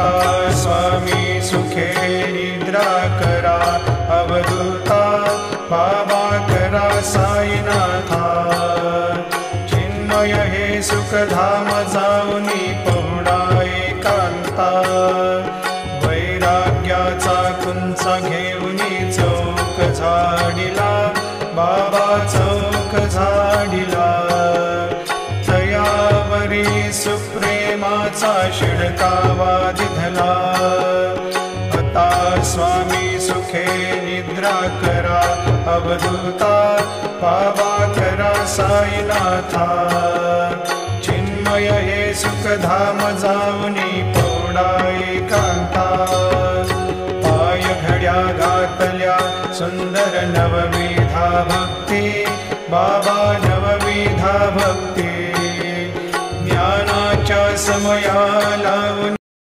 आता स्वामी सुखे निद्रा करा अवधूता बाबा करा साईनाथा चिन्मय हे सुखधाम जाऊनी पहुडा एकांता वैराग्याचा कुंचा घेऊनी चौक झाडिला बाबा चौक झाडिला तयावरी सुप्रेमाचा शिडकावा दिधला आता स्वामी सुखे निद्रा करा अवधूता बाबा करा साईनाथा चिन्मय हे सुखधाम जाऊनी पहुडा एकांता पाय घड्या घातल्या सुंदर नवविधा भक्ती बाबा नवविधा भक्ती ज्ञानाच्या समयाला